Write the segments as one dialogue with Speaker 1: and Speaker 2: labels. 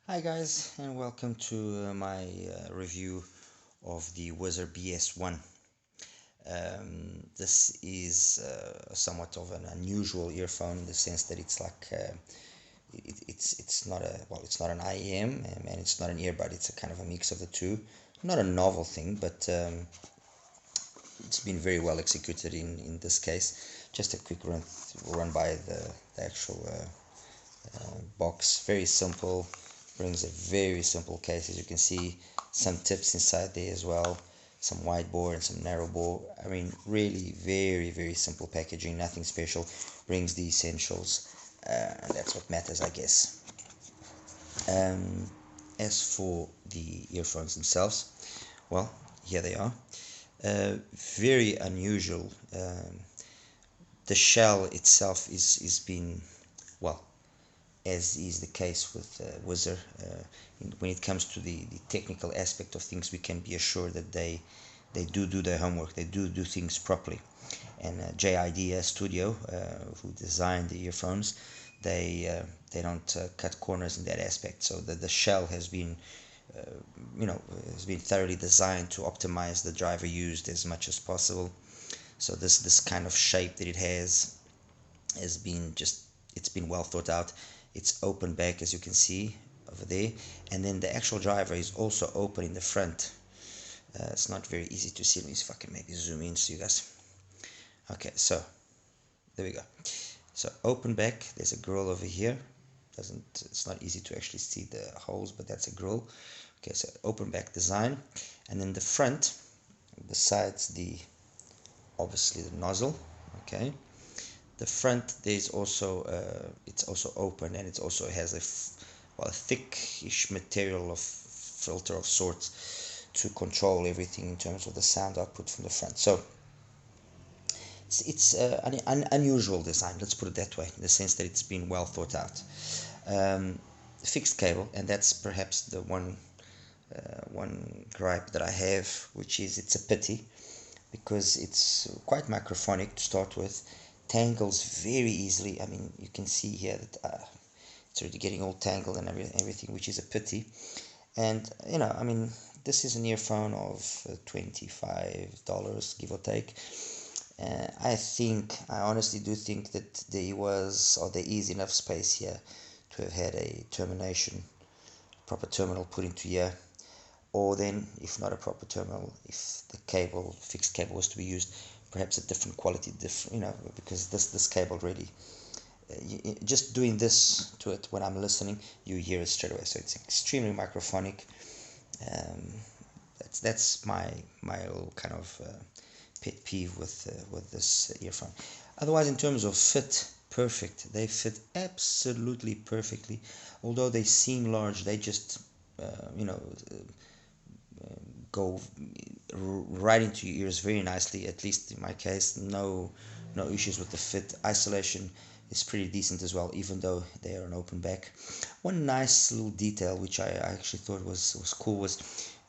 Speaker 1: Hi guys, and welcome to my review of the WHIZZER BS1. This is somewhat of an unusual earphone in the sense that it's like it's not it's not an IEM and it's not an earbud. It's a kind of a mix of the two. Not a novel thing, but it's been very well executed in this case. Just a quick run by the actual box. Very simple, brings a very simple case, as you can see. Some tips inside there as well, some wide bore and some narrow bore. I mean, really very simple packaging, nothing special. Brings the essentials, and that's what matters, I guess. As for the earphones themselves, well, here they are. Very unusual. The shell itself is been, well, as is the case with WHIZZER. When it comes to the technical aspect of things, we can be assured that they do their homework, they do things properly. And JIDS Studio, who designed the earphones, they don't cut corners in that aspect. So the shell has been has been thoroughly designed to optimize the driver used as much as possible. So this kind of shape that it has been it's been well thought out. It's open back, as you can see over there, and then the actual driver is also open in the front. It's not very easy to see. Let me see if I can maybe zoom in so you guys. Okay, so there we go. So open back, there's a grill over here. It's not easy to actually see the holes, but that's a grill. Okay, so open back design, and then the front, besides obviously the nozzle, okay, the front there's also it's also open, and it also has a thickish material of filter of sorts to control everything in terms of the sound output from the front. So it's an unusual design, let's put it that way, in the sense that it's been well thought out. Fixed cable, and that's perhaps the one gripe that I have, which is it's a pity because it's quite microphonic to start with, tangles very easily. I mean, you can see here that it's already getting all tangled and everything, which is a pity. And I mean, this is an earphone of $25, give or take. I honestly do think that there is enough space here to have had a proper terminal put into here, or then, if not a proper terminal, if the fixed cable was to be used, perhaps a different quality, because this cable really, just doing this to it when I'm listening, you hear it straight away. So it's extremely microphonic. That's my little kind of pet peeve with this earphone. Otherwise, in terms of fit, perfect. They fit absolutely perfectly. Although they seem large, they just go right into your ears very nicely. At least in my case, no issues with the fit. Isolation is pretty decent as well, even though they are an open back. One nice little detail which I actually thought was cool was,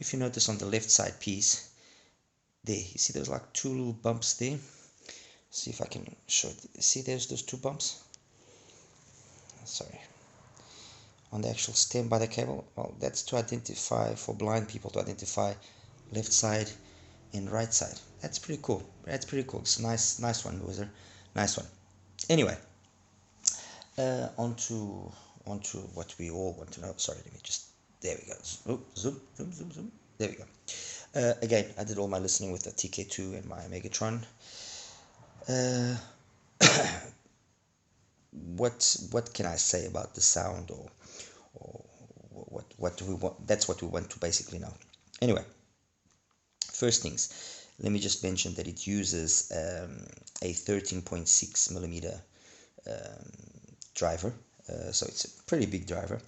Speaker 1: if you notice on the left side piece there, you see there's like two little bumps there. See if I can show it. See, there's those two bumps. Sorry. On the actual stem by the cable. Well, that's to identify, for blind people, to identify left side and right side. That's pretty cool. It's a nice one, WHIZZER. Nice one. Anyway, onto what we all want to know. Sorry, let me just. There we go. Zoom. There we go. Again, I did all my listening with the TK2 and my Megatron. What can I say about the sound, or what do we want? That's what we want to basically know. Anyway, first things, let me just mention that it uses a 13.6 millimeter driver, so it's a pretty big driver.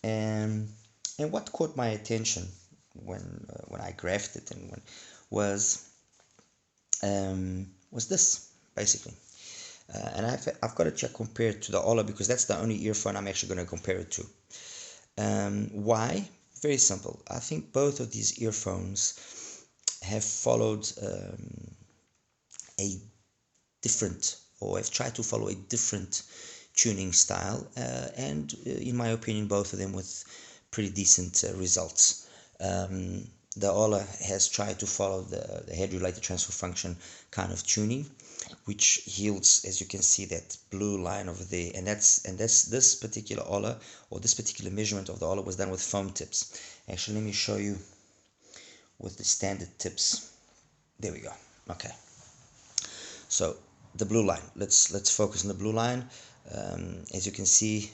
Speaker 1: And what caught my attention when I graphed it and was this basically. And I've got to check compared to the Ola, because that's the only earphone I'm actually going to compare it to. Why? Very simple. I think both of these earphones have followed a different, or have tried to follow a different tuning style, and in my opinion, both of them with pretty decent results. The Ola has tried to follow the head-related transfer function kind of tuning, which yields, as you can see, that blue line over there, and that's this particular Ola, or this particular measurement of the Ola was done with foam tips. Actually, let me show you with the standard tips. There we go. Okay. So the blue line. Let's focus on the blue line. As you can see,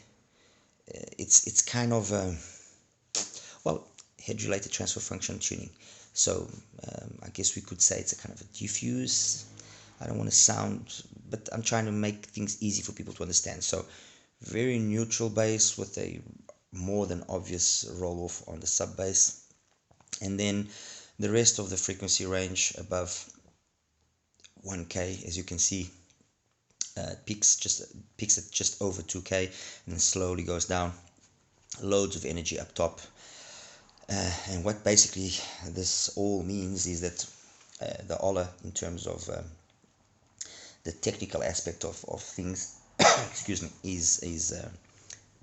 Speaker 1: it's kind of well, head-related transfer function tuning. So I guess we could say it's a kind of a diffuse. I don't want to sound, but I'm trying to make things easy for people to understand. So very neutral bass with a more than obvious roll-off on the sub bass, and then the rest of the frequency range above 1K, as you can see, peaks at just over 2K, and then slowly goes down. Loads of energy up top, and what basically this all means is that the Ola, in terms of the technical aspect of things, excuse me, is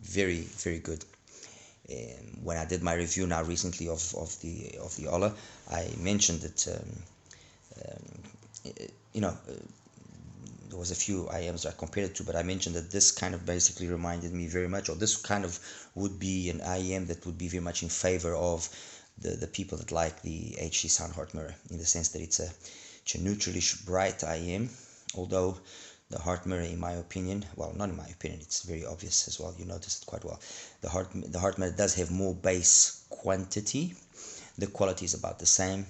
Speaker 1: very, very good. When I did my review now recently of the Ola, I mentioned that there was a few IMs I compared it to, but I mentioned that this kind of basically reminded me very much, or this kind of would be an IM that would be very much in favor of the people that like the HC Sound Heart Mirror, in the sense that it's a neutralish bright IM, although the Heart Mirror, in my opinion, well, not in my opinion, it's very obvious as well, you noticed it quite well, the Heart Mirror does have more bass quantity. The quality is about the same,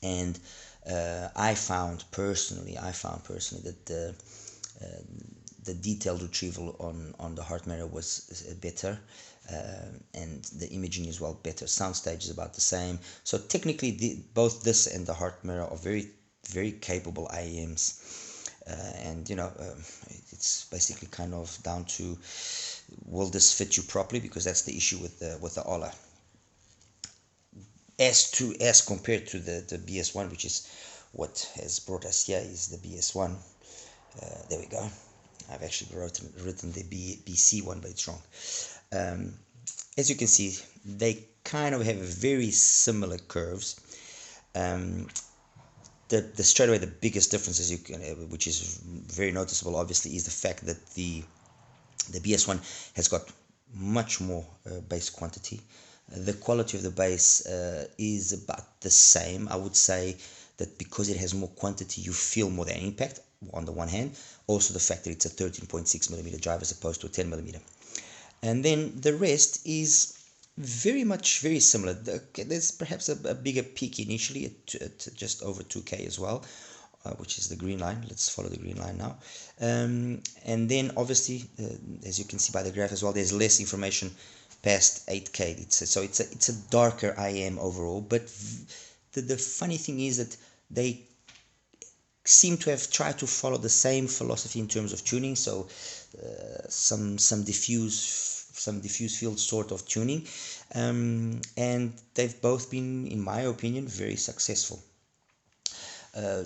Speaker 1: and I found personally that the detailed retrieval on the Heart Mirror was better, and the imaging is well better. Soundstage is about the same. So technically, both this and the Heart Mirror are very, very capable IEMs, and it's basically kind of down to, will this fit you properly? Because that's the issue with the Ola. As compared to the BS1, which is what has brought us here, is the BS1. There we go. I've actually written the BC one, but it's wrong. As you can see, they kind of have very similar curves. The straight away, the biggest difference, which is very noticeable, obviously, is the fact that the BS1 has got much more bass quantity. The quality of the bass is about the same. I would say that because it has more quantity, you feel more the impact on the one hand. Also the fact that it's a 13.6mm drive as opposed to a 10mm. And then the rest is very similar. There's perhaps a bigger peak initially at just over 2K as well, which is the green line. Let's follow the green line now. And then obviously, as you can see by the graph as well, there's less information past 8K. So it's a darker IM overall, but the funny thing is that they seem to have tried to follow the same philosophy in terms of tuning. So some diffuse field sort of tuning, and they've both been, in my opinion, very successful.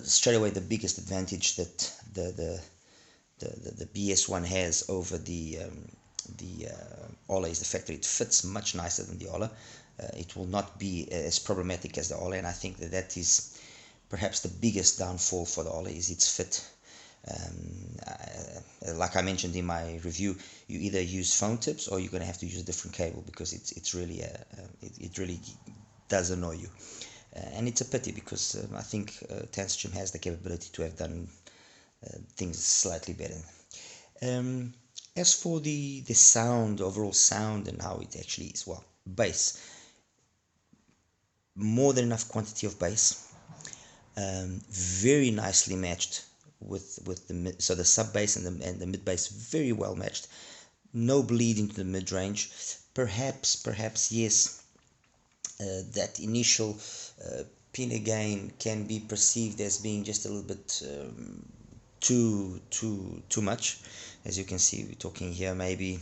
Speaker 1: Straight away, the biggest advantage that the BS1 has over the Ola is the fact that it fits much nicer than the Ola. It will not be as problematic as the Ola, and I think that is perhaps the biggest downfall for the Ola, is its fit. Like I mentioned in my review, you either use phone tips or you're going to have to use a different cable, because it really does annoy you, and it's a pity, because I think Tanstrom has the capability to have done things slightly better. As for the sound, overall sound, and how it actually is, well, bass, more than enough quantity of bass, very nicely matched with the mid, so the sub bass and the mid bass very well matched. No bleed into the mid range. Perhaps yes, that initial pinna gain can be perceived as being just a little bit too much. As you can see, we're talking here maybe,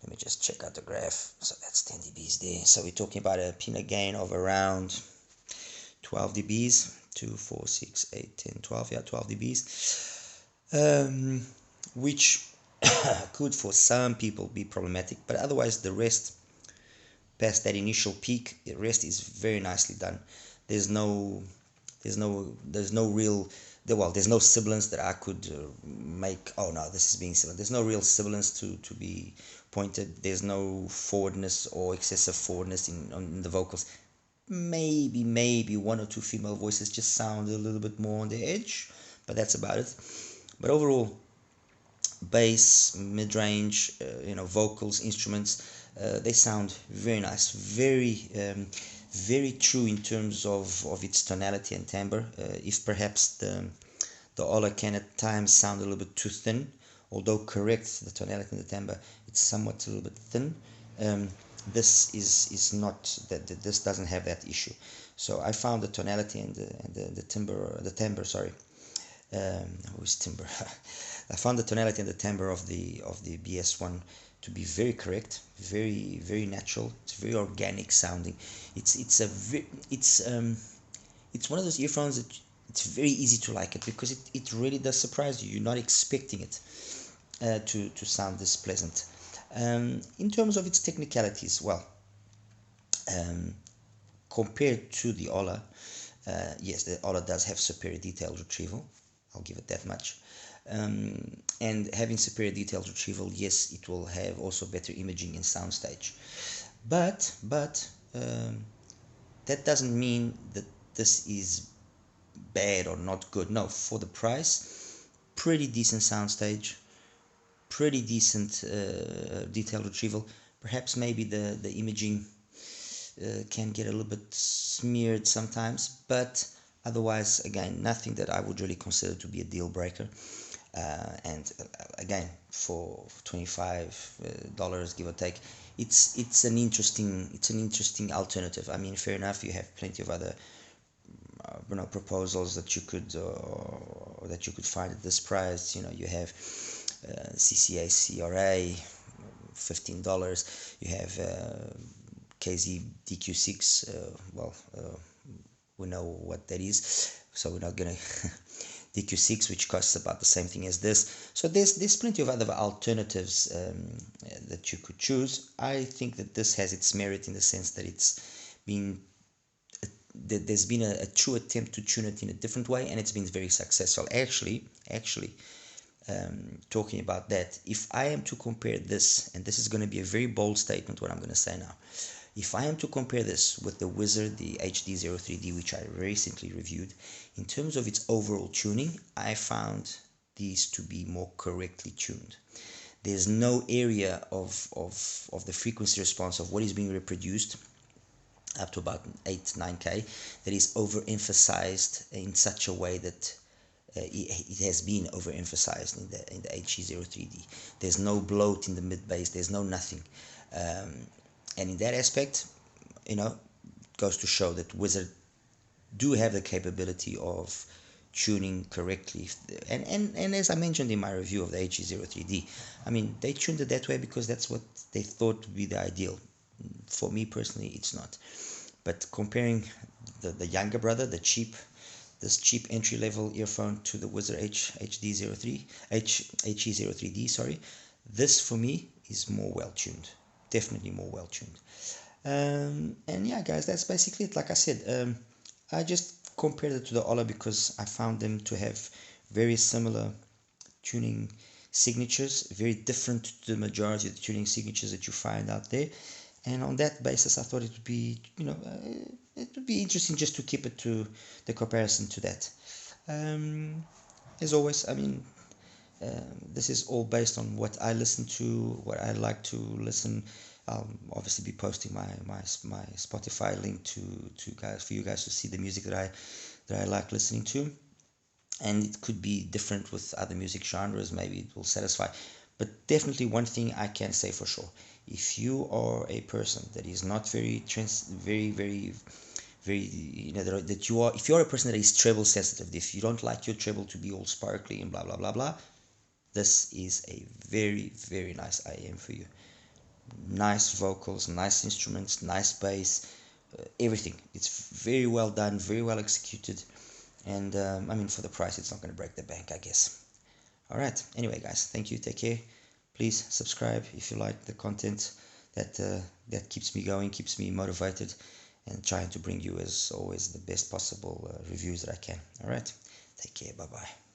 Speaker 1: let me just check out the graph. So that's 10 dBs there. So we're talking about a pinna gain of around 12 dBs. 2, 4, 6, 8, 10, 12, yeah, 12 dBs, which could for some people be problematic, but otherwise the rest past that initial peak, the rest is very nicely done. There's no real there's no sibilance that I could make. Oh no, this is being sibilant. There's no real sibilance to be pointed. There's no forwardness or excessive forwardness in the vocals. Maybe one or two female voices just sound a little bit more on the edge, but that's about it. But overall, bass, mid-range, vocals, instruments, they sound very nice, very true in terms of its tonality and timbre. If perhaps the Ola can at times sound a little bit too thin, although correct, the tonality and the timbre, it's somewhat a little bit thin. This is not that. This doesn't have that issue. So I found the tonality and the timbre, sorry. Who's timbre? I found the tonality and the timbre of the BS1 to be very correct, very natural. It's very organic sounding. It's one of those earphones that it's very easy to like it, because it really does surprise you. You're not expecting it to sound this pleasant. In terms of its technicalities, well, compared to the Ola, yes, the Ola does have superior detail retrieval. I'll give it that much. And having superior detail retrieval, yes, it will have also better imaging in soundstage. But that doesn't mean that this is bad or not good. No, for the price, pretty decent soundstage, pretty decent detail retrieval. Perhaps maybe the imaging can get a little bit smeared sometimes, but otherwise, again, nothing that I would really consider to be a deal breaker. And again, for $25, give or take, it's an interesting alternative. I mean, fair enough, you have plenty of other proposals that you could find at this price. You have CCA CRA, $15. You have KZ DQ6. We know what that is, so we're not gonna DQ6, which costs about the same thing as this. So there's plenty of other alternatives that you could choose. I think that this has its merit in the sense that there's been a true attempt to tune it in a different way, and it's been very successful. Actually, talking about that, if I am to compare this, and this is going to be a very bold statement, what I'm going to say now. If I am to compare this with the WHIZZER, the HD03D, which I recently reviewed, in terms of its overall tuning, I found these to be more correctly tuned. There's no area of the frequency response of what is being reproduced up to about 8-9K that is overemphasized in such a way that it has been overemphasized in the HD03D. There's no bloat in the mid bass. There's no nothing. And in that aspect, goes to show that WHIZZER do have the capability of tuning correctly. And as I mentioned in my review of the HD03D, I mean, they tuned it that way because that's what they thought would be the ideal. For me personally, it's not. But comparing the younger brother, this cheap entry-level earphone to the WHIZZER HE03D, sorry, this for me is more well-tuned. Definitely more well-tuned. And yeah, guys, that's basically it. Like I said, I just compared it to the Ola because I found them to have very similar tuning signatures, very different to the majority of the tuning signatures that you find out there. And on that basis, I thought it would be, it would be interesting just to keep it to the comparison to that. As always, I mean, this is all based on what I listen to, what I like to listen. I'll obviously be posting my Spotify link for you guys to see the music that I like listening to. And it could be different with other music genres. Maybe it will satisfy. But definitely one thing I can say for sure: if you are a person that is not if you're a person that is treble sensitive, if you don't like your treble to be all sparkly and blah blah blah blah, this is a very, very nice IEM for you. Nice vocals, nice instruments, nice bass, everything. It's very well done, very well executed, and I mean, for the price, it's not going to break the bank, I guess. Alright, anyway guys, thank you, take care. Please subscribe if you like the content that keeps me going, keeps me motivated, and trying to bring you, as always, the best possible reviews that I can. All right, take care. Bye bye.